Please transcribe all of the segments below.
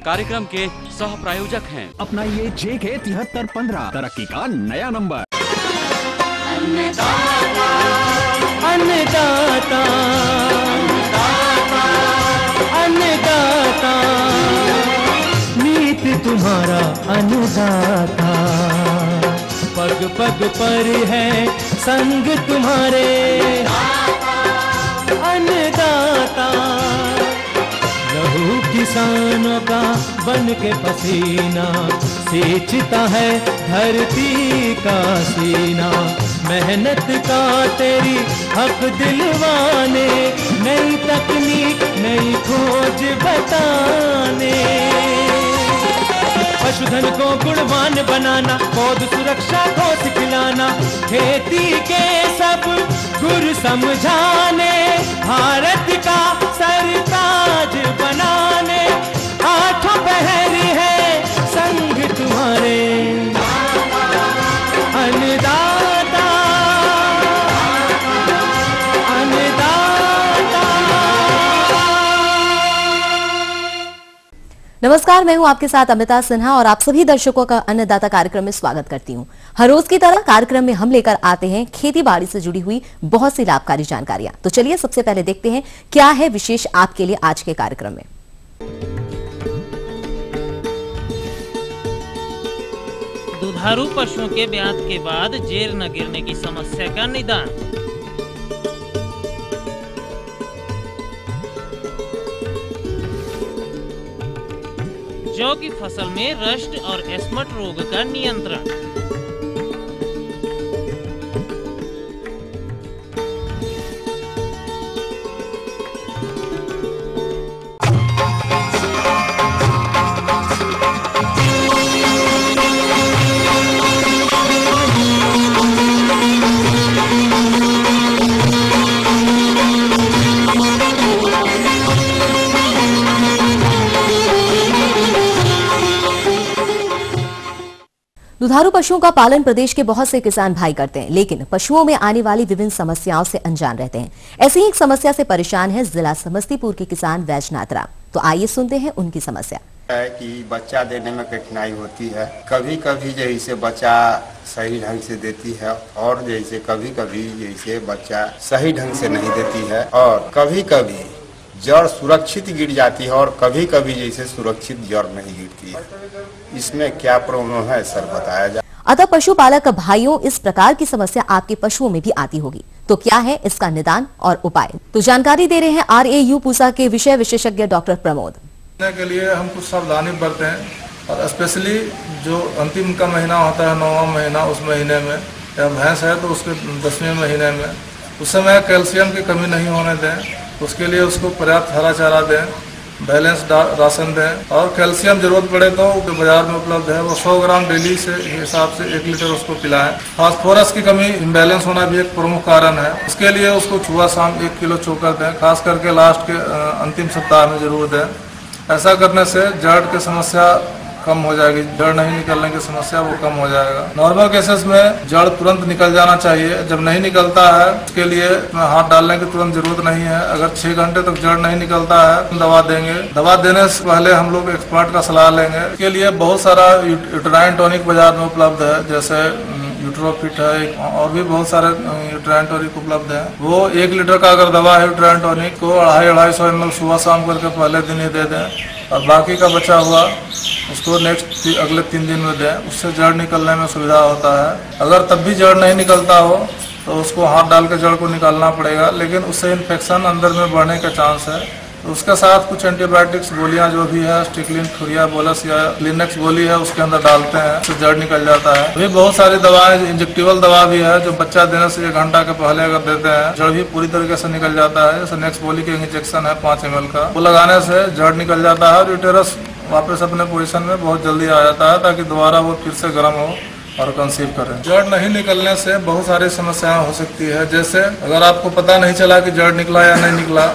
कार्यक्रम के सह प्रायोजक हैं। अपनाइए JK 7315 तरक्की का नया नंबर। अन्नदाता, अन्नदाता, अन्नदाता, नीत तुम्हारा अन्नदाता, पग पग पर है संग तुम्हारे अन्नदाता, लहू किसानों का बन के पसीना सींचता है धरती का सीना, मेहनत का तेरी हक दिलवाने, नई तकनीक नई खोज बताने, पशुधन को गुणवान बनाना, पौध सुरक्षा को सिखलाना, खेती के सब गुर समझाने, भारत का सरताज बनाने, आठों पहर है संग तुम्हारे अन्नदाता, अन्नदाता। नमस्कार, मैं हूं आपके साथ अमिता सिन्हा और आप सभी दर्शकों का अन्नदाता कार्यक्रम में स्वागत करती हूं। हर रोज की तरह कार्यक्रम में हम लेकर आते हैं खेती बाड़ी से जुड़ी हुई बहुत सी लाभकारी जानकारियां। तो चलिए सबसे पहले देखते हैं क्या है विशेष आपके लिए आज के कार्यक्रम में। दुधारू पशुओं के ब्यात के बाद जेर न गिरने की समस्या का निदान। जौ की फसल में रस्ट और एस्मट रोग का नियंत्रण। दुधारू पशुओं का पालन प्रदेश के बहुत से किसान भाई करते हैं, लेकिन पशुओं में आने वाली विभिन्न समस्याओं से अनजान रहते हैं। ऐसी ही एक समस्या से परेशान है जिला समस्तीपुर के किसान वैजनाथ राम। तो आइए सुनते हैं उनकी समस्या। है कि बच्चा देने में कठिनाई होती है, कभी कभी जैसे बच्चा सही ढंग से देती है और जैसे कभी कभी जैसे बच्चा सही ढंग से नहीं देती है, और कभी कभी जड़ सुरक्षित गिर जाती है और कभी कभी जैसे सुरक्षित जड़ नहीं गिरती है। इसमें क्या प्रॉब्लम है सर, बताया जाए। अतः पशुपालक भाइयों, इस प्रकार की समस्या आपके पशुओं में भी आती होगी, तो क्या है इसका निदान और उपाय? तो जानकारी दे रहे हैं RAU पूसा के विषय विशेषज्ञ डॉक्टर प्रमोद। के लिए हम कुछ सावधानी बरते हैं, और स्पेशली जो अंतिम का महीना होता है, 9वां महीना, उस महीने में या भैंस है तो उसके 10वें महीने में उस समय कैल्शियम की कमी नहीं होने दें। उसके लिए उसको पर्याप्त हरा चारा दें, बैलेंस राशन दें, और कैल्शियम जरूरत पड़े तो बाजार में उपलब्ध है वो 100 ग्राम डेली से हिसाब से 1 लीटर उसको पिलाएं। फास्फोरस की कमी इम्बैलेंस होना भी एक प्रमुख कारण है, उसके लिए उसको सुबह शाम 1 किलो चोकर दें, खास करके लास्ट के अंतिम सप्ताह में जरूर दें। ऐसा करने से जड़ की समस्या कम हो जाएगी, जड़ नहीं निकलने की समस्या वो कम हो जाएगा। नॉर्मल केसेस में जड़ तुरंत निकल जाना चाहिए, जब नहीं निकलता है उसके लिए हाथ डालने की तुरंत जरूरत नहीं है। अगर 6 घंटे तक जड़ नहीं निकलता है तो दवा देंगे। दवा देने से पहले हम लोग एक्सपर्ट का सलाह लेंगे। इसके लिए बहुत सारा यूट्राइन टॉनिक बाजार में उपलब्ध है, जैसे यूट्रोफिट है, और भी बहुत सारे यूट्राइन टॉनिक उपलब्ध है। वो 1 लीटर का अगर दवा है यूट्राइन टॉनिक को 250-250 ml सुबह शाम करके पहले दिन ही दे दें, और बाकी का बचा हुआ उसको नेक्स्ट अगले 3 दिन में दें। उससे जड़ निकलने में सुविधा होता है। अगर तब भी जड़ नहीं निकलता हो तो उसको हाथ डाल के जड़ को निकालना पड़ेगा, लेकिन उससे इन्फेक्शन अंदर में बढ़ने का चांस है। तो उसके साथ कुछ एंटीबायोटिक्स गोलियां जो भी है, स्टिकलिन, फुरिया बोलस या क्लिनेक्स गोली है, उसके अंदर डालते हैं, उससे जड़ निकल जाता है। भी बहुत सारी दवाएं, इंजेक्टिबल दवा भी है जो बच्चा देने से 1 घंटा के पहले अगर देते हैं जड़ भी पूरी तरीके से निकल जाता है। जैसे नेक्स्ट गोली के इंजेक्शन है 5 ml का, वो लगाने से जड़ निकल जाता है और यूटेरस वापस अपने पोजीशन में बहुत जल्दी आ जाता है, ताकि दोबारा वो फिर से गर्म हो और कंसीव करें। जड़ नहीं निकलने से बहुत सारी समस्याएं हो सकती है। जैसे अगर आपको पता नहीं चला कि जड़ निकला या नहीं निकला,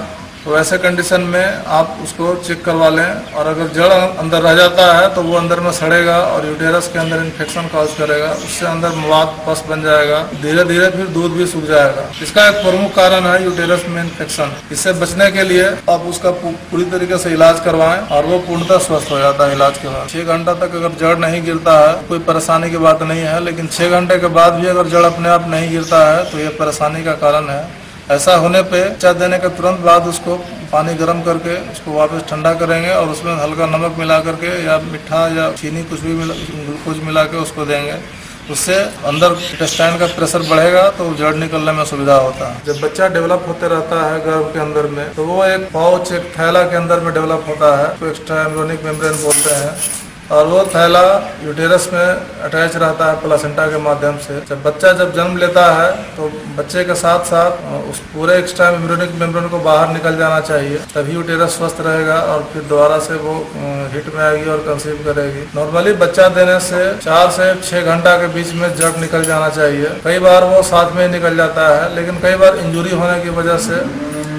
तो ऐसे कंडीशन में आप उसको चेक करवा लें। और अगर जड़ अंदर रह जाता है तो वो अंदर में सड़ेगा और यूटेरस के अंदर इन्फेक्शन कॉज करेगा, उससे अंदर मवाद पस बन जाएगा, धीरे धीरे फिर दूध भी सूख जाएगा। इसका एक प्रमुख कारण है यूटेरस में इन्फेक्शन। इससे बचने के लिए आप उसका पूरी तरीके से इलाज करवाएं और वो पूर्णतः स्वस्थ हो जाता है इलाज के बाद। 6 घंटा तक अगर जड़ नहीं गिरता है कोई परेशानी की बात नहीं है, लेकिन 6 घंटे के बाद भी अगर जड़ अपने आप नहीं गिरता है तो ये परेशानी का कारण है। ऐसा होने पे बच्चा देने के तुरंत बाद उसको पानी गर्म करके उसको वापस ठंडा करेंगे और उसमें हल्का नमक मिला करके या मीठा या चीनी कुछ भी ग्लूकोज मिला के उसको देंगे। उससे अंदर इंटेस्टाइन का प्रेशर बढ़ेगा तो जड़ निकलने में सुविधा होता है। जब बच्चा डेवलप होते रहता है गर्भ के अंदर में तो वो एक पाउच, एक थैला के अंदर में डेवलप होता है, तो एक्स्ट्रा एम्ब्रियोनिक मेम्ब्रेन बोलते हैं। और वो थैला यूटेरस में अटैच रहता है प्लासेंटा के माध्यम से। जब बच्चा जन्म लेता है तो बच्चे के साथ साथ उस पूरे एक्स्ट्रा एम्ब्रियोनिक मेम्ब्रेन को बाहर निकल जाना चाहिए, तभी यूटेरस स्वस्थ रहेगा और फिर दोबारा से वो हिट में आएगी और कंसीव करेगी। नॉर्मली बच्चा देने से 4 से 6 घंटा के बीच में जड़ निकल जाना चाहिए। कई बार वो साथ में ही निकल जाता है, लेकिन कई बार इंजुरी होने की वजह से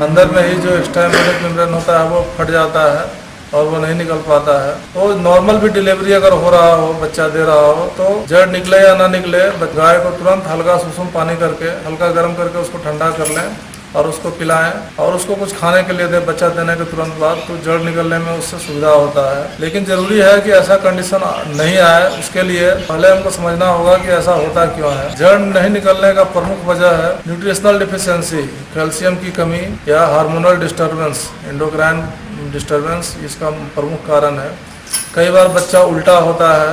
अंदर में ही जो एक्स्ट्रा एम्ब्रियोनिक मेम्ब्रेन होता है वो फट जाता है और वो नहीं निकल पाता है। तो नॉर्मल भी डिलीवरी अगर हो रहा हो, बच्चा दे रहा हो, तो जड़ निकले या ना निकले, गाय को तुरंत हल्का सुसुम पानी करके हल्का गर्म करके उसको ठंडा कर लें और उसको पिलाएं और उसको कुछ खाने के लिए दें बच्चा देने के तुरंत बाद, तो जड़ निकलने में उससे सुविधा होता है। लेकिन जरूरी है कि ऐसा कंडीशन नहीं आए, उसके लिए पहले हमको समझना होगा कि ऐसा होता क्यों है। जड़ नहीं निकलने का प्रमुख वजह है न्यूट्रिशनल डिफिशियंसी, कैल्शियम की कमी या हार्मोनल डिस्टर्बेंस, एंडोक्राइन डिस्टर्बेंस इसका प्रमुख कारण है। कई बार बच्चा उल्टा होता है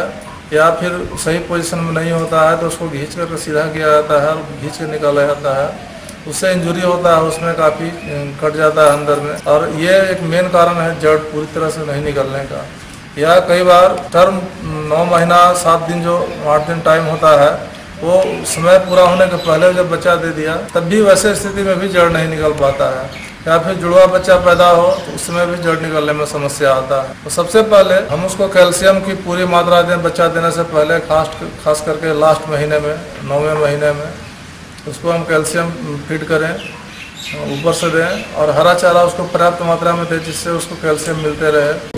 या फिर सही पोजीशन में नहीं होता है तो उसको खींच कर सीधा किया जाता है और खींच कर निकाला जाता है, उससे इंजरी होता है, उसमें काफ़ी कट जाता है अंदर में। और ये एक मेन कारण है जड़ पूरी तरह से नहीं निकलने का। या कई बार टर्म 9 महीना 7 दिन जो 8 दिन टाइम होता है वो समय पूरा होने के पहले जब बच्चा दे दिया तब भी वैसे स्थिति में भी जड़ नहीं निकल पाता है। या फिर जुड़वा बच्चा पैदा हो तो उस समय भी जड़ निकलने में समस्या आता है। तो सबसे पहले हम उसको कैल्शियम की पूरी मात्रा दें बच्चा देने से पहले, खास करके लास्ट महीने में, 9वें महीने में उसको हम कैल्शियम फीड करें, ऊपर से दें और हरा चारा उसको पर्याप्त मात्रा में दें जिससे उसको कैल्शियम मिलते रहे।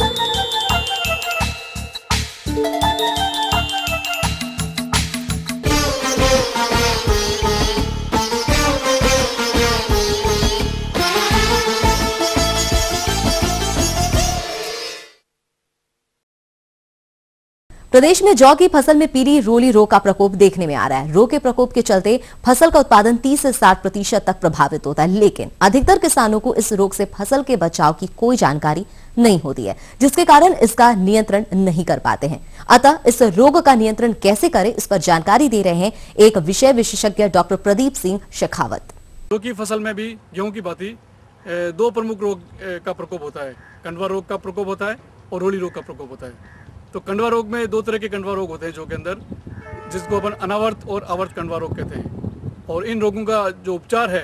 प्रदेश में जौ की फसल में पीली रोली रोग का प्रकोप देखने में आ रहा है। रोग के प्रकोप के चलते फसल का उत्पादन 30 से 60% तक प्रभावित होता है, लेकिन अधिकतर किसानों को इस रोग से फसल के बचाव की कोई जानकारी नहीं होती है, जिसके कारण इसका नियंत्रण नहीं कर पाते हैं। अतः इस रोग का नियंत्रण कैसे करें, इस पर जानकारी दे रहे हैं एक विषय विशेषज्ञ डॉक्टर प्रदीप सिंह शेखावत। जौ की फसल में भी गेहूं की भांति 2 प्रमुख रोग का प्रकोप होता है। कंडवा रोग का प्रकोप होता है और रोली रोग का प्रकोप होता है। तो कंडवा रोग में 2 तरह के कंडवा रोग होते हैं जौ के अंदर, जिसको अपन अनावर्त और आवर्त कंडवा रोग कहते हैं। और इन रोगों का जो उपचार है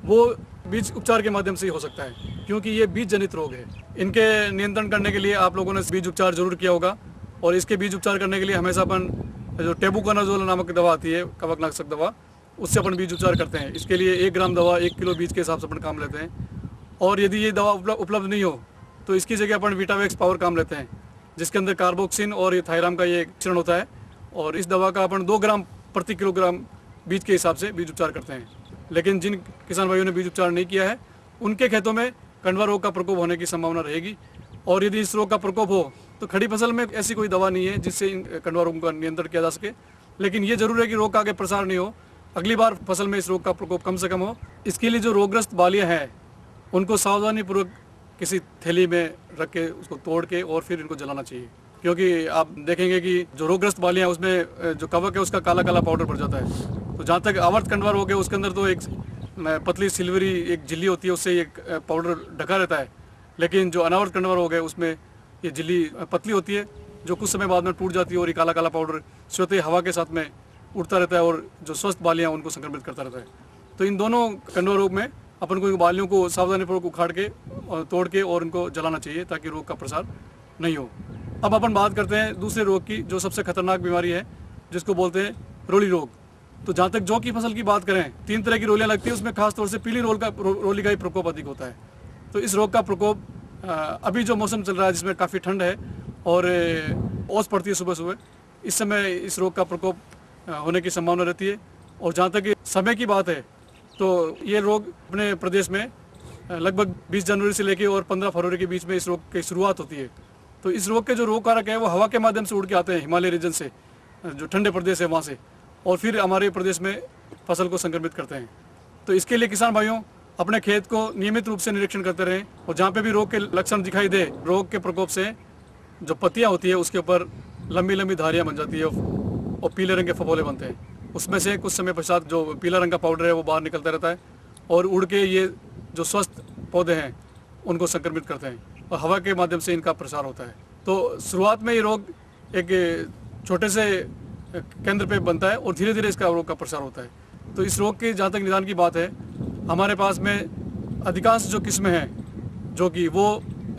वो बीज उपचार के माध्यम से ही हो सकता है, क्योंकि ये बीज जनित रोग है। इनके नियंत्रण करने के लिए आप लोगों ने बीज उपचार जरूर किया होगा, और इसके बीज उपचार करने के लिए हमेशा अपन जो टेबुकोनाजोल नामक दवा आती है, कवकनाशक दवा, उससे अपन बीज उपचार करते हैं। इसके लिए 1 ग्राम दवा 1 किलो बीज के हिसाब से अपन काम लेते हैं। और यदि ये दवा उपलब्ध नहीं हो तो इसकी जगह अपन विटावेक्स पावर काम लेते हैं, जिसके अंदर कार्बोक्सिन और ये थायराम का ये मिश्रण होता है। और इस दवा का अपन 2 ग्राम प्रति किलोग्राम बीज के हिसाब से बीज उपचार करते हैं। लेकिन जिन किसान भाइयों ने बीज उपचार नहीं किया है उनके खेतों में कंडवा रोग का प्रकोप होने की संभावना रहेगी। और यदि इस रोग का प्रकोप हो तो खड़ी फसल में ऐसी कोई दवा नहीं है जिससे इन कंडवा रोग का नियंत्रण किया जा सके। लेकिन ये जरूर है कि रोग का आगे प्रसार नहीं हो, अगली बार फसल में इस रोग का प्रकोप कम से कम हो। इसके लिए जो रोगग्रस्त बालियाँ हैं उनको सावधानीपूर्वक किसी थैली में रख के उसको तोड़ के और फिर इनको जलाना चाहिए, क्योंकि आप देखेंगे कि जो रोगग्रस्त बालियाँ हैं उसमें जो कवक है उसका काला काला पाउडर पड़ जाता है। तो जहाँ तक आवर्त कंडवा रोग है उसके अंदर तो एक पतली सिल्वरी एक झिल्ली होती है, उससे एक पाउडर ढका रहता है। लेकिन जो अनावर्त कंडवा रोग है उसमें ये झिल्ली पतली होती है जो कुछ समय बाद में टूट जाती है और ये काला काला पाउडर स्वतः हवा के साथ में उड़ता रहता है और जो स्वस्थ बालियाँ उनको संक्रमित करता रहता है। तो इन दोनों कंडवा रोग में अपन को बालियों को सावधानीपूर्वक उखाड़ के और तोड़ के और इनको जलाना चाहिए ताकि रोग का प्रसार नहीं हो। अब अपन बात करते हैं दूसरे रोग की, जो सबसे खतरनाक बीमारी है, जिसको बोलते हैं रोली रोग। तो जहाँ तक जौ की फसल की बात करें, 3 तरह की रोलियाँ लगती है, उसमें खास तौर से पीली रोली का ही प्रकोप अधिक होता है। तो इस रोग का प्रकोप अभी जो मौसम चल रहा है जिसमें काफ़ी ठंड है और ओस पड़ती है सुबह सुबह, इस समय इस रोग का प्रकोप होने की संभावना रहती है। और जहाँ तक समय की बात है तो ये रोग अपने प्रदेश में लगभग 20 जनवरी से लेकर और 15 फरवरी के बीच में इस रोग की शुरुआत होती है। तो इस रोग के जो रोग कारक है वो हवा के माध्यम से उड़ के आते हैं हिमालय रीजन से, जो ठंडे प्रदेश है वहाँ से, और फिर हमारे प्रदेश में फसल को संक्रमित करते हैं। तो इसके लिए किसान भाइयों अपने खेत को नियमित रूप से निरीक्षण करते रहें और जहाँ पे भी रोग के लक्षण दिखाई दे, रोग के प्रकोप से जो पत्तियाँ होती है उसके ऊपर लंबी लंबी धारियाँ बन जाती है और पीले रंग के फफोले बनते हैं। उसमें से कुछ समय पश्चात जो पीला रंग का पाउडर है वो बाहर निकलता रहता है और उड़ के ये जो स्वस्थ पौधे हैं उनको संक्रमित करते हैं और हवा के माध्यम से इनका प्रसार होता है। तो शुरुआत में ये रोग एक छोटे से केंद्र पे बनता है और धीरे धीरे इसका रोग का प्रसार होता है। तो इस रोग की जहाँ तक निदान की बात है, हमारे पास में अधिकांश जो किस्में हैं जो कि वो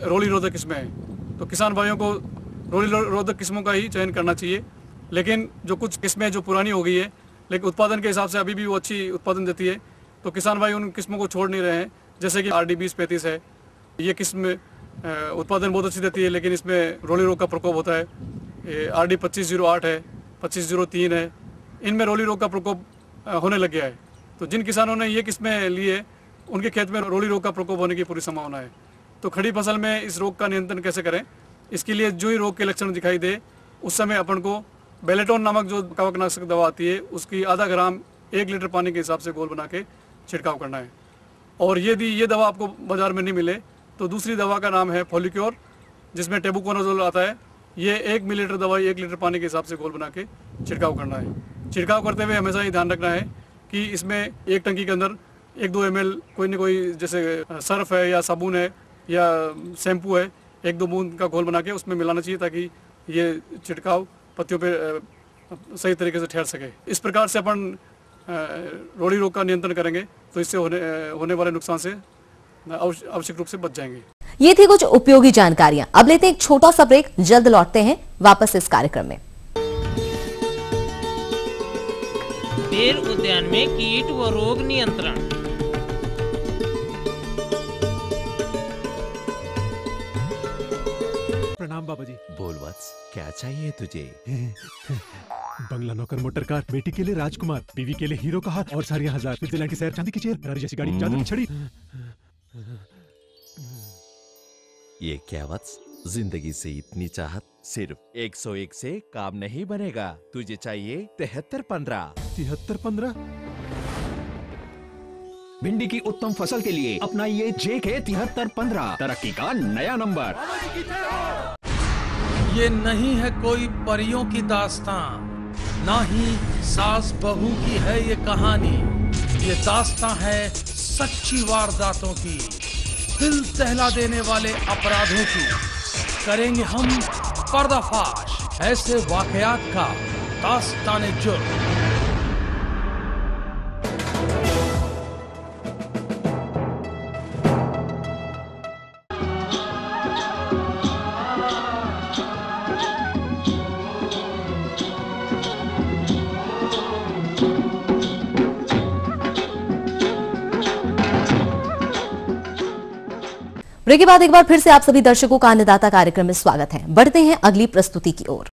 रोग निरोधक किस्में हैं, तो किसान भाइयों को रोग निरोधक किस्मों का ही चयन करना चाहिए। लेकिन जो कुछ किस्में जो पुरानी हो गई है लेकिन उत्पादन के हिसाब से अभी भी वो अच्छी उत्पादन देती है, तो किसान भाई उन किस्मों को छोड़ नहीं रहे हैं। जैसे कि RD 2035 है, ये किस्म उत्पादन बहुत अच्छी देती है लेकिन इसमें रोली रोग का प्रकोप होता है। RD 2508 है, 2503 है, इनमें रोली रोग का प्रकोप होने लग गया है। तो जिन किसानों ने ये किस्में ली है उनके खेत में रोली रोग का प्रकोप होने की पूरी संभावना है। तो खड़ी फसल में इस रोग का नियंत्रण कैसे करें, इसके लिए जो ही रोग के लक्षण दिखाई दे उस समय अपन को बेलेटोन नामक जो कवकनाशक दवा आती है उसकी आधा ग्राम 1 लीटर पानी के हिसाब से घोल बना के छिड़काव करना है। और यदि ये दवा आपको बाजार में नहीं मिले तो दूसरी दवा का नाम है फोलिक्योर, जिसमें टेबुकोनाजोल आता है। ये 1 मिलीलीटर दवाई 1 लीटर पानी के हिसाब से घोल बना के छिड़काव करना है। छिड़काव करते हुए हमेशा ये ध्यान रखना है कि इसमें एक टंकी के अंदर 1-2 ml कोई न कोई जैसे सर्फ है या साबुन है या शैम्पू है, 1-2 बूंद का घोल बना के उसमें मिलाना चाहिए ताकि ये छिड़काव पत्तियों पे सही तरीके से ठहर सके। इस प्रकार से अपन रोड़ी रोग का नियंत्रण करेंगे तो इससे होने वाले नुकसान से आवश्यक रूप से बच जाएंगे। ये थी कुछ उपयोगी जानकारियां। अब लेते हैं एक छोटा सा ब्रेक, जल्द लौटते हैं वापस इस कार्यक्रम में। बेर उद्यान में कीट व रोग नियंत्रण। प्रणाम बाबा जी। बोल वत्स, क्या चाहिए तुझे? बंगला, नौकर, मोटर कार, बेटी के लिए राजकुमार, बीवी के लिए हीरो का हार और सारी 1000 स्विट्जरलैंड की सैर, चांदी की चेयर, गाड़ी जैसी गाड़ी, चादर की छड़ी। ये क्या वत्स, जिंदगी से इतनी चाहत सिर्फ 101 से काम नहीं बनेगा। तुझे चाहिए 7315। 7315? भिंडी की उत्तम फसल के लिए अपनाइए JK 7315, तरक्की का नया नंबर। ये नहीं है कोई परियों की दास्तां, ना ही सास बहू की है ये कहानी। ये दास्तां है सच्ची वारदातों की, दिल दहला देने वाले अपराधों की। करेंगे हम पर्दाफाश ऐसे वाकयात का, दास्ताने जुर्म। ब्रेक के बाद एक बार फिर से आप सभी दर्शकों का अन्नदाता कार्यक्रम में स्वागत है। बढ़ते हैं अगली प्रस्तुति की ओर।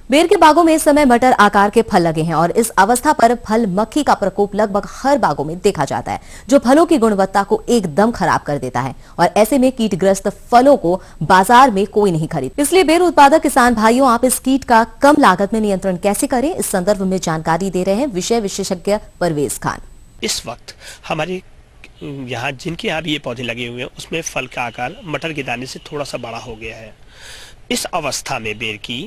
बेर के बागों में इस समय मटर आकार के फल लगे हैं और इस अवस्था पर फल मक्खी का प्रकोप लगभग हर बागों में देखा जाता है, जो फलों की गुणवत्ता को एकदम खराब कर देता है और ऐसे में कीटग्रस्त फलों को बाजार में कोई नहीं खरीद। इसलिए बेर उत्पादक किसान भाइयों, आप इस कीट का कम लागत में नियंत्रण कैसे करें, इस संदर्भ में जानकारी दे रहे हैं विषय विशेषज्ञ परवेज खान। इस वक्त हमारे यहाँ जिनके यहाँ भी ये पौधे लगे हुए हैं उसमें फल का आकार मटर के दाने से थोड़ा सा बड़ा हो गया है। इस अवस्था में बेर की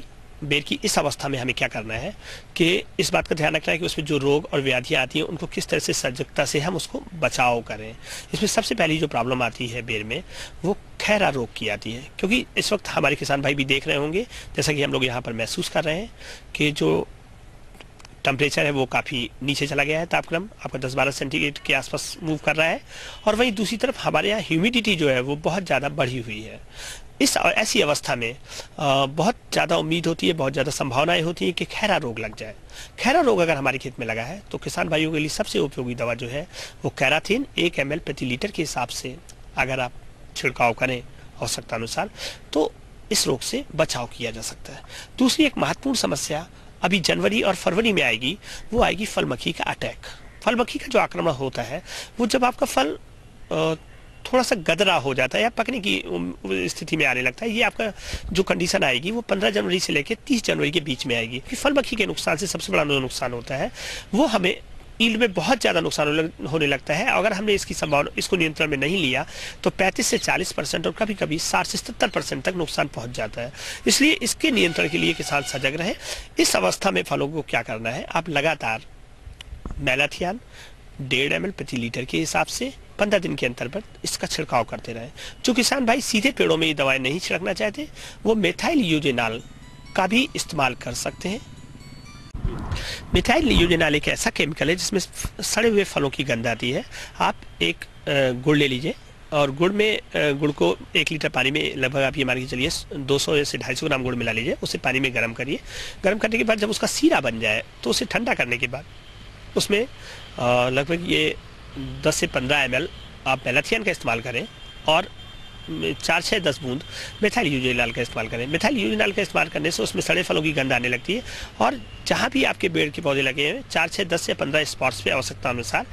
बेर की इस अवस्था में हमें क्या करना है कि इस बात का ध्यान रखना है कि उसमें जो रोग और व्याधियाँ आती हैं उनको किस तरह से सजगता से हम उसको बचाव करें। इसमें सबसे पहली जो प्रॉब्लम आती है बेर में वो खैरा रोग की आती है, क्योंकि इस वक्त हमारे किसान भाई भी देख रहे होंगे, जैसा कि हम लोग यहाँ पर महसूस कर रहे हैं कि जो टेम्परेचर है वो काफ़ी नीचे चला गया है, तापक्रम आपका 10-12 सेंटीग्रेड के आसपास मूव कर रहा है। और वहीं दूसरी तरफ हमारे यहाँ ह्यूमिडिटी जो है वो बहुत ज़्यादा बढ़ी हुई है। इस ऐसी अवस्था में बहुत ज़्यादा उम्मीद होती है, बहुत ज़्यादा संभावनाएं होती हैं कि खैरा रोग लग जाए। खैरा रोग अगर हमारे खेत में लगा है तो किसान भाइयों के लिए सबसे उपयोगी दवा जो है वो कैराथीन 1 ml प्रति लीटर के हिसाब से अगर आप छिड़काव करें आवश्यकता अनुसार तो इस रोग से बचाव किया जा सकता है। दूसरी एक महत्वपूर्ण समस्या अभी जनवरी और फरवरी में आएगी, वो आएगी फल मक्खी का अटैक। फल मक्खी का जो आक्रमण होता है वो जब आपका फल थोड़ा सा गदरा हो जाता है या पकने की स्थिति में आने लगता है, ये आपका जो कंडीशन आएगी वो 15 जनवरी से लेकर 30 जनवरी के बीच में आएगी। कि फल मक्खी के नुकसान से सबसे बड़ा नुकसान होता है वो हमें ईल्ड में बहुत ज़्यादा नुकसान होने लगता है। अगर हमने इसको नियंत्रण में नहीं लिया तो 35 से 40% और कभी कभी 60 से 70% तक नुकसान पहुंच जाता है। इसलिए इसके नियंत्रण के लिए किसान सजग रहे। इस अवस्था में फलों को क्या करना है, आप लगातार मैलाथियान 1.5 ml प्रति लीटर के हिसाब से 15 दिन के अंतर पर इसका छिड़काव करते रहें। जो किसान भाई सीधे पेड़ों में ये दवाएं नहीं छिड़कना चाहते वो मेथाइल यूजेनाल का भी इस्तेमाल कर सकते हैं। मिथाइल यूजेनाल एक ऐसा केमिकल है जिसमें सड़े हुए फलों की गंध आती है। आप एक गुड़ ले लीजिए और गुड़ को 1 लीटर पानी में लगभग आप ये मान के चलिए 200 से 250 ग्राम गुड़ मिला लीजिए। उसे पानी में गर्म करिए। गर्म करने के बाद जब उसका सीरा बन जाए तो उसे ठंडा करने के बाद उसमें लगभग ये 10 से 15 ml आप मैलाथियन का इस्तेमाल करें और 4 से 10 बूंद मेथाइल यूजेनाल का इस्तेमाल करें। मेथाइल यूजेनाल का इस्तेमाल करने से उसमें सड़े फलों की गंध आने लगती है और जहाँ भी आपके पेड़ के पौधे लगे हैं 4 से 10 से 15 स्पॉट्स पे आवश्यकता अनुसार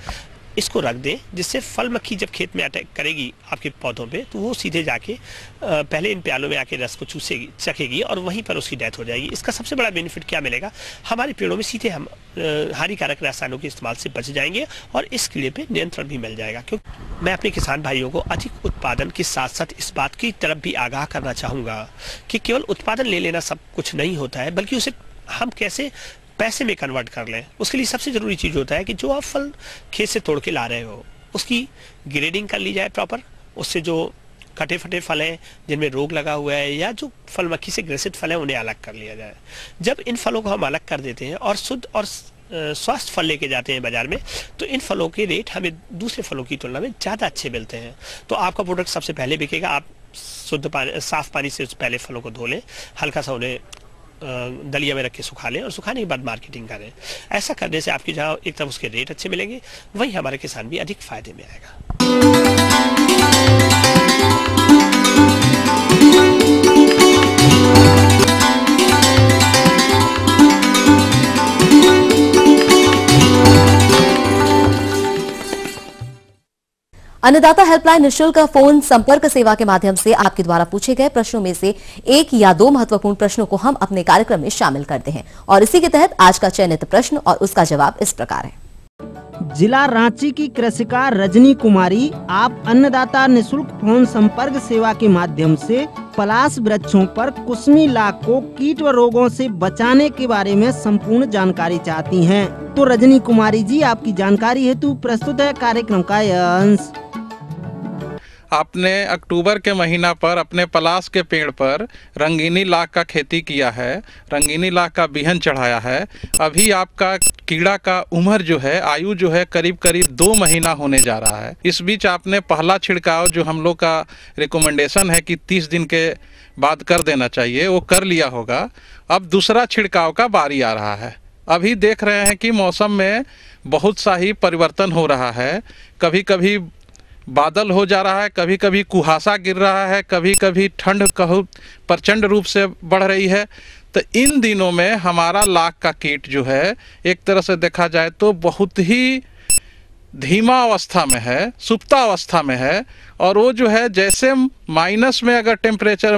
इसको रख दें, जिससे फल मक्खी जब खेत में अटैक करेगी आपके पौधों पे तो वो सीधे जाके पहले इन प्यालों में आके रस को चखेगी और वहीं पर उसकी डेथ हो जाएगी। इसका सबसे बड़ा बेनिफिट क्या मिलेगा, हमारे पेड़ों में सीधे हम हानिकारक रसायनों के इस्तेमाल से बच जाएंगे और इस कीड़े पे नियंत्रण भी मिल जाएगा। क्योंकि मैं अपने किसान भाइयों को अधिक उत्पादन के साथ साथ इस बात की तरफ भी आगाह करना चाहूँगा कि केवल उत्पादन ले लेना सब कुछ नहीं होता है, बल्कि उसे हम कैसे पैसे में कन्वर्ट कर लें। उसके लिए सबसे ज़रूरी चीज़ होता है कि जो आप फल खेत से तोड़ के ला रहे हो उसकी ग्रेडिंग कर ली जाए प्रॉपर। उससे जो कटे फटे फल हैं जिनमें रोग लगा हुआ है या जो फल मक्खी से ग्रसित फल हैं उन्हें अलग कर लिया जाए। जब इन फलों को हम अलग कर देते हैं और शुद्ध और स्वस्थ फल लेके जाते हैं बाजार में तो इन फलों के रेट हमें दूसरे फलों की तुलना में ज़्यादा अच्छे मिलते हैं। तो आपका प्रोडक्ट सबसे पहले बिकेगा। आप शुद्ध पानी, साफ पानी से पहले फलों को धो लें, हल्का सा उन्हें दलिया में रख के सुखा लें और सुखाने के बाद मार्केटिंग करें। ऐसा करने से आपकी जहाँ एक तरफ उसके रेट अच्छे मिलेंगे वहीं हमारे किसान भी अधिक फायदे में आएगा। अन्नदाता हेल्पलाइन निःशुल्क फोन संपर्क सेवा के माध्यम से आपके द्वारा पूछे गए प्रश्नों में से 1 या 2 महत्वपूर्ण प्रश्नों को हम अपने कार्यक्रम में शामिल करते हैं और इसी के तहत आज का चयनित प्रश्न और उसका जवाब इस प्रकार है। जिला रांची की कृषिकार रजनी कुमारी, आप अन्नदाता निःशुल्क फोन संपर्क सेवा के माध्यम से पलाश वृक्षों पर कुसमी लाख को कीट व रोगों से बचाने के बारे में संपूर्ण जानकारी चाहती हैं। तो रजनी कुमारी जी, आपकी जानकारी हेतु प्रस्तुत है कार्यक्रम का यह अंश। आपने अक्टूबर के महीना पर अपने पलाश के पेड़ पर रंगीनी लाख का खेती किया है, रंगीनी लाख का बिहन चढ़ाया है। अभी आपका कीड़ा का उम्र जो है, आयु जो है करीब 2 महीना होने जा रहा है। इस बीच आपने पहला छिड़काव जो हम लोग का रिकमेंडेशन है कि 30 दिन के बाद कर देना चाहिए, वो कर लिया होगा। अब दूसरा छिड़काव का बारी आ रहा है। अभी देख रहे हैं कि मौसम में बहुत सा ही परिवर्तन हो रहा है। कभी कभी बादल हो जा रहा है, कभी कभी कुहासा गिर रहा है, कभी कभी ठंड प्रचंड रूप से बढ़ रही है। तो इन दिनों में हमारा लाख का कीट जो है एक तरह से देखा जाए तो बहुत ही धीमा अवस्था में है, सुप्ता अवस्था में है। और वो जो है जैसे माइनस में अगर टेम्परेचर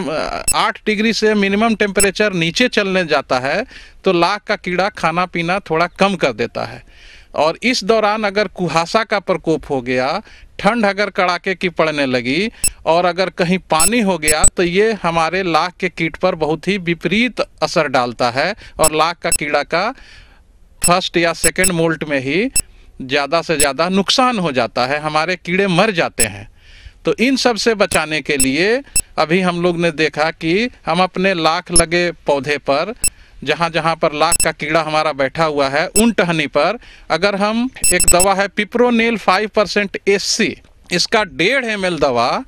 8 डिग्री से मिनिमम टेम्परेचर नीचे चलने जाता है तो लाख का कीड़ा खाना पीना थोड़ा कम कर देता है। और इस दौरान अगर कुहासा का प्रकोप हो गया, ठंड अगर कड़ाके की पड़ने लगी और अगर कहीं पानी हो गया तो ये हमारे लाख के कीट पर बहुत ही विपरीत असर डालता है और लाख का कीड़ा का फर्स्ट या सेकंड मोल्ट में ही ज़्यादा से ज़्यादा नुकसान हो जाता है, हमारे कीड़े मर जाते हैं। तो इन सब से बचाने के लिए अभी हम लोग ने देखा कि हम अपने लाख लगे पौधे पर जहाँ जहाँ पर लाख का कीड़ा हमारा बैठा हुआ है उन टहनी पर अगर हम एक दवा है पिप्रोनिल 5% SC, इसका 1.5 ml दवा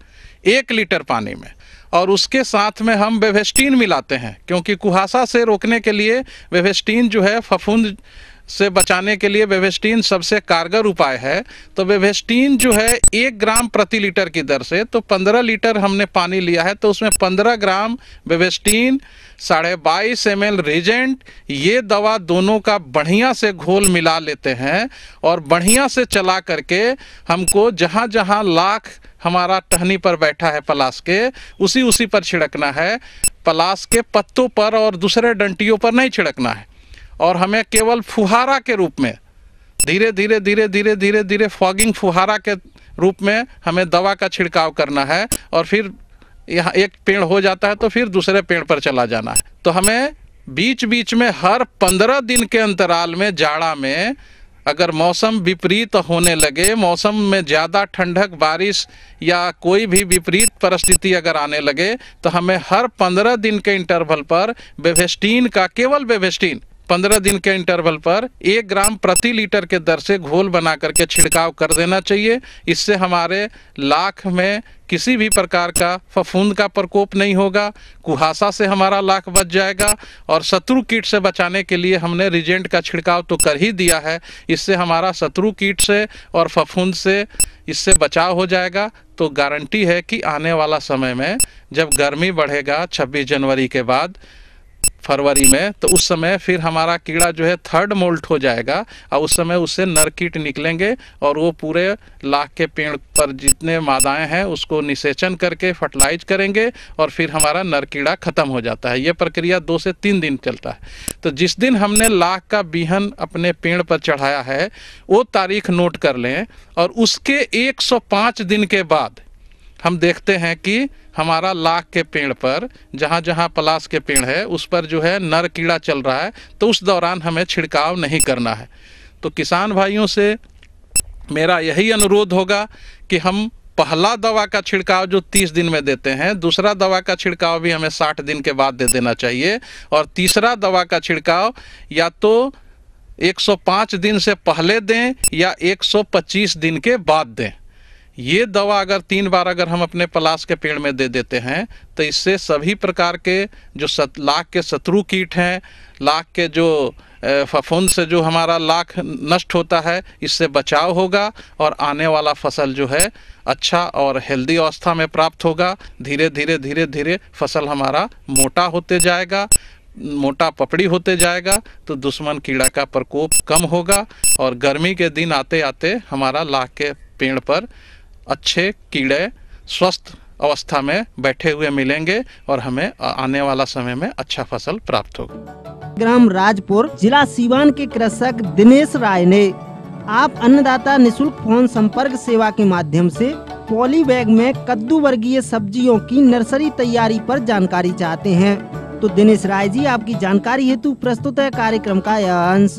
1 लीटर पानी में और उसके साथ में हम बेवेस्टीन मिलाते हैं, क्योंकि कुहासा से रोकने के लिए बेवेस्टीन जो है फफूंद से बचाने के लिए बेवेस्टीन सबसे कारगर उपाय है। तो बेवेस्टीन जो है 1 ग्राम प्रति लीटर की दर से, तो 15 लीटर हमने पानी लिया है तो उसमें 15 ग्राम बेवेस्टीन, 22.5 ml रीजेंट, ये दवा दोनों का बढ़िया से घोल मिला लेते हैं और बढ़िया से चला करके हमको जहाँ जहाँ लाख हमारा टहनी पर बैठा है पलाश के उसी पर छिड़कना है। पलाश के पत्तों पर और दूसरे डंटियों पर नहीं छिड़कना है और हमें केवल फुहारा के रूप में धीरे धीरे फॉगिंग फुहारा के रूप में हमें दवा का छिड़काव करना है और फिर यहाँ एक पेड़ हो जाता है तो फिर दूसरे पेड़ पर चला जाना है। तो हमें बीच बीच में हर 15 दिन के अंतराल में जाड़ा में अगर मौसम विपरीत होने लगे, मौसम में ज़्यादा ठंडक, बारिश या कोई भी विपरीत परिस्थिति अगर आने लगे तो हमें हर 15 दिन के इंटरवल पर बेवेस्टीन का, केवल बेवेस्टीन 15 दिन के इंटरवल पर 1 ग्राम प्रति लीटर के दर से घोल बना करके छिड़काव कर देना चाहिए। इससे हमारे लाख में किसी भी प्रकार का फफूंद का प्रकोप नहीं होगा, कुहासा से हमारा लाख बच जाएगा और शत्रु कीट से बचाने के लिए हमने रिजेंट का छिड़काव तो कर ही दिया है। इससे हमारा शत्रु कीट से और फफूंद से इससे बचाव हो जाएगा। तो गारंटी है कि आने वाला समय में जब गर्मी बढ़ेगा 26 जनवरी के बाद फरवरी में, तो उस समय फिर हमारा कीड़ा जो है 3rd मोल्ट हो जाएगा और उस समय उससे नर कीट निकलेंगे और वो पूरे लाख के पेड़ पर जितने मादाएं हैं उसको निषेचन करके फर्टिलाइज करेंगे और फिर हमारा नर कीड़ा खत्म हो जाता है। ये प्रक्रिया 2 से 3 दिन चलता है। तो जिस दिन हमने लाख का बीहन अपने पेड़ पर चढ़ाया है वो तारीख नोट कर लें और उसके 105 दिन के बाद हम देखते हैं कि हमारा लाख के पेड़ पर जहाँ जहाँ पलाश के पेड़ है उस पर जो है नर कीड़ा चल रहा है, तो उस दौरान हमें छिड़काव नहीं करना है। तो किसान भाइयों से मेरा यही अनुरोध होगा कि हम पहला दवा का छिड़काव जो 30 दिन में देते हैं, दूसरा दवा का छिड़काव भी हमें 60 दिन के बाद दे देना चाहिए और तीसरा दवा का छिड़काव या तो 105 दिन से पहले दें या 125 दिन के बाद दें। ये दवा अगर 3 बार अगर हम अपने पलाश के पेड़ में दे देते हैं तो इससे सभी प्रकार के जो लाख के शत्रु कीट हैं, लाख के जो फफूंद से जो हमारा लाख नष्ट होता है, इससे बचाव होगा और आने वाला फसल जो है अच्छा और हेल्दी अवस्था में प्राप्त होगा। धीरे धीरे फसल हमारा मोटा होते जाएगा, मोटा पपड़ी होते जाएगा, तो दुश्मन कीड़ा का प्रकोप कम होगा और गर्मी के दिन आते आते हमारा लाख के पेड़ पर अच्छे कीड़े स्वस्थ अवस्था में बैठे हुए मिलेंगे और हमें आने वाला समय में अच्छा फसल प्राप्त होगा। ग्राम राजपुर, जिला सीवान के कृषक दिनेश राय ने आप अन्नदाता निशुल्क फोन संपर्क सेवा के माध्यम से पॉली बैग में कद्दू वर्गीय सब्जियों की नर्सरी तैयारी पर जानकारी चाहते हैं। तो दिनेश राय जी, आपकी जानकारी हेतु प्रस्तुत है कार्यक्रम का यह अंश।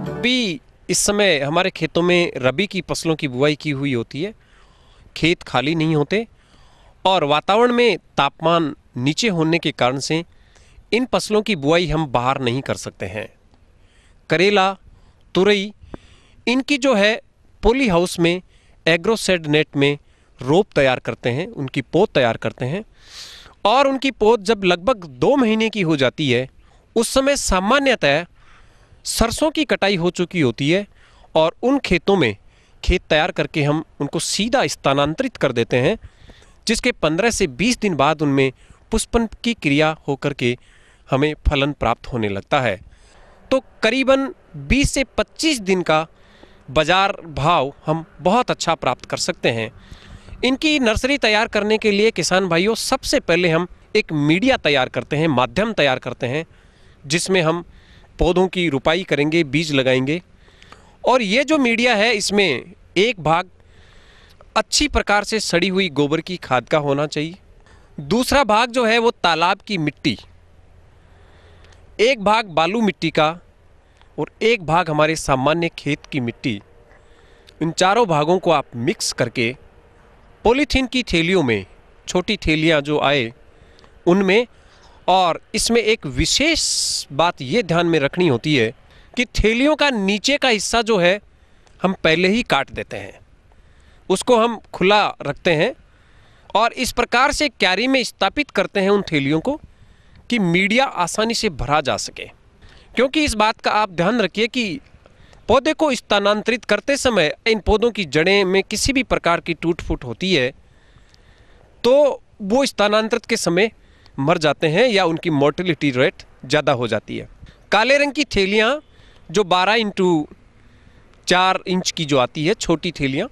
अभी इस समय हमारे खेतों में रबी की फसलों की बुआई की हुई होती है, खेत खाली नहीं होते और वातावरण में तापमान नीचे होने के कारण से इन फसलों की बुआई हम बाहर नहीं कर सकते हैं। करेला, तुरई, इनकी जो है पॉली हाउस में एग्रोसेड नेट में रोप तैयार करते हैं, उनकी पोत तैयार करते हैं और उनकी पोत जब लगभग 2 महीने की हो जाती है उस समय सामान्यतः सरसों की कटाई हो चुकी होती है और उन खेतों में खेत तैयार करके हम उनको सीधा स्थानांतरित कर देते हैं, जिसके 15 से 20 दिन बाद उनमें पुष्पन की क्रिया होकर के हमें फलन प्राप्त होने लगता है। तो करीबन 20 से 25 दिन का बाजार भाव हम बहुत अच्छा प्राप्त कर सकते हैं। इनकी नर्सरी तैयार करने के लिए किसान भाइयों सबसे पहले हम एक मीडिया तैयार करते हैं, माध्यम तैयार करते हैं, जिसमें हम पौधों की रुपाई करेंगे, बीज लगाएंगे और ये जो मीडिया है इसमें एक भाग अच्छी प्रकार से सड़ी हुई गोबर की खाद का होना चाहिए, दूसरा भाग जो है वो तालाब की मिट्टी, एक भाग बालू मिट्टी का और एक भाग हमारे सामान्य खेत की मिट्टी। इन चारों भागों को आप मिक्स करके पॉलीथीन की थैलियों में, छोटी थैलियाँ जो आए उनमें, और इसमें एक विशेष बात ये ध्यान में रखनी होती है कि थैलियों का नीचे का हिस्सा जो है हम पहले ही काट देते हैं, उसको हम खुला रखते हैं और इस प्रकार से क्यारी में स्थापित करते हैं उन थैलियों को कि मीडिया आसानी से भरा जा सके। क्योंकि इस बात का आप ध्यान रखिए कि पौधे को स्थानांतरित करते समय इन पौधों की जड़ें में किसी भी प्रकार की टूट फूट होती है तो वो स्थानांतरित के समय मर जाते हैं या उनकी मोर्टेलिटी रेट ज़्यादा हो जाती है। काले रंग की थैलियाँ जो 12x4 इंच की जो आती है छोटी थैलियाँ,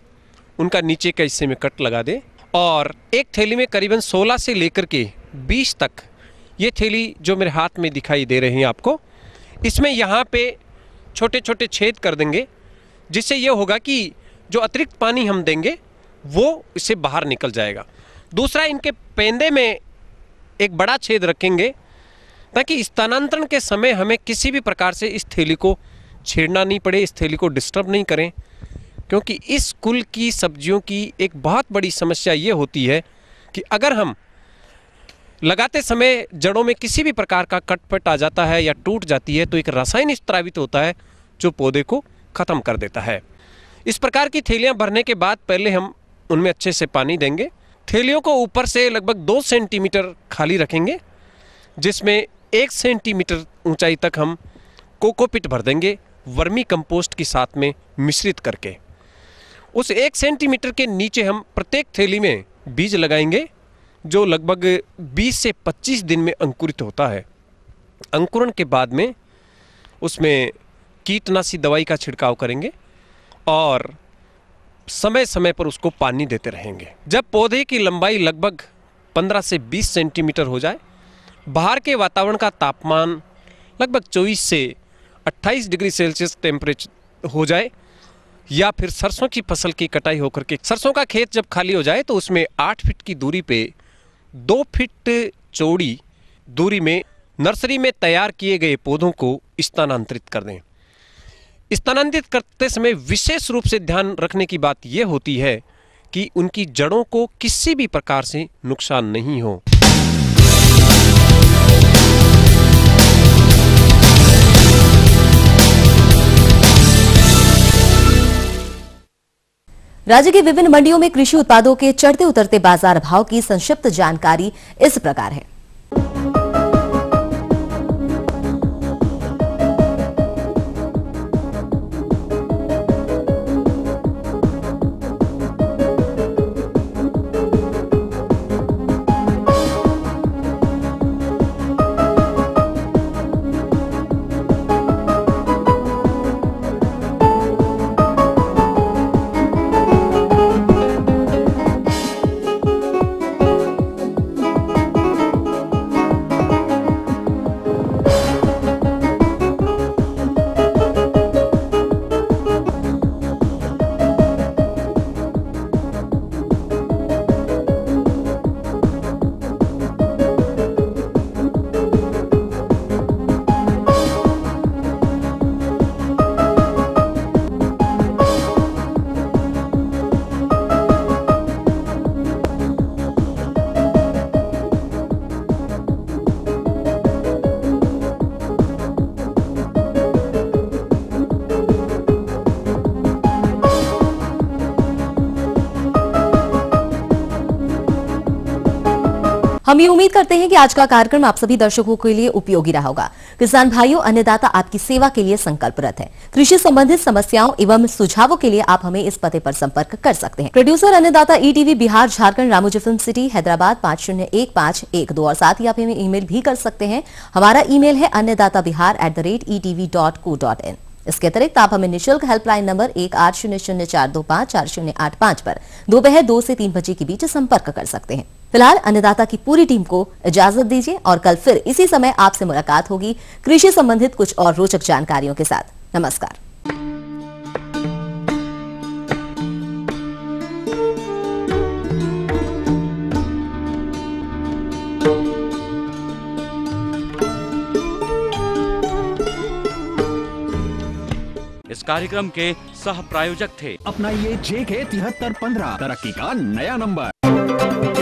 उनका नीचे के हिस्से में कट लगा दे और एक थैली में करीबन 16 से लेकर के 20 तक, ये थैली जो मेरे हाथ में दिखाई दे रही हैं आपको, इसमें यहाँ पे छोटे छोटे छेद कर देंगे, जिससे ये होगा कि जो अतिरिक्त पानी हम देंगे वो इससे बाहर निकल जाएगा। दूसरा, इनके पेंदे में एक बड़ा छेद रखेंगे ताकि स्थानांतरण के समय हमें किसी भी प्रकार से इस थैली को छेड़ना नहीं पड़े, इस थैली को डिस्टर्ब नहीं करें। क्योंकि इस कुल की सब्जियों की एक बहुत बड़ी समस्या ये होती है कि अगर हम लगाते समय जड़ों में किसी भी प्रकार का कटपट आ जाता है या टूट जाती है तो एक रासायनिक स्रावित होता है जो पौधे को ख़त्म कर देता है। इस प्रकार की थैलियाँ भरने के बाद पहले हम उनमें अच्छे से पानी देंगे। थैलियों को ऊपर से लगभग 2 सेंटीमीटर खाली रखेंगे, जिसमें 1 सेंटीमीटर ऊंचाई तक हम कोकोपिट भर देंगे वर्मी कंपोस्ट के साथ में मिश्रित करके। उस 1 सेंटीमीटर के नीचे हम प्रत्येक थैली में बीज लगाएंगे जो लगभग 20 से 25 दिन में अंकुरित होता है। अंकुरण के बाद में उसमें कीटनाशी दवाई का छिड़काव करेंगे और समय समय पर उसको पानी देते रहेंगे। जब पौधे की लंबाई लगभग 15 से 20 सेंटीमीटर हो जाए, बाहर के वातावरण का तापमान लगभग 24 से 28 डिग्री सेल्सियस टेम्परेचर हो जाए, या फिर सरसों की फसल की कटाई होकर के सरसों का खेत जब खाली हो जाए तो उसमें 8 फीट की दूरी पे 2 फीट चौड़ी दूरी में नर्सरी में तैयार किए गए पौधों को स्थानांतरित कर दें। स्थानांतरित करते समय विशेष रूप से ध्यान रखने की बात यह होती है कि उनकी जड़ों को किसी भी प्रकार से नुकसान नहीं हो। राज्य की विभिन्न मंडियों में कृषि उत्पादों के चढ़ते उतरते बाजार भाव की संक्षिप्त जानकारी इस प्रकार है। हम ये उम्मीद करते हैं कि आज का कार्यक्रम आप सभी दर्शकों के लिए उपयोगी रहा होगा। किसान भाइयों, अन्नदाता आपकी सेवा के लिए संकल्परत है। कृषि संबंधित समस्याओं एवं सुझावों के लिए आप हमें इस पते पर संपर्क कर सकते हैं। प्रोड्यूसर अन्नदाता ETV Bihar Jharkhand, Ramoji film city, Hyderabad 501512 और साथ ही आप हमें ईमेल भी कर सकते हैं। हमारा ईमेल है annadatabihar@etv.co.in। इसके अतिरिक्त आप हमें निःशुल्क हेल्पलाइन नंबर 180042540885 पर दोपहर 2 से 3 बजे के बीच संपर्क कर सकते हैं। फिलहाल अन्नदाता की पूरी टीम को इजाजत दीजिए और कल फिर इसी समय आपसे मुलाकात होगी कृषि संबंधित कुछ और रोचक जानकारियों के साथ। नमस्कार। कार्यक्रम के सह प्रायोजक थे। अपनाइए JK 7315 तरक्की का नया नंबर।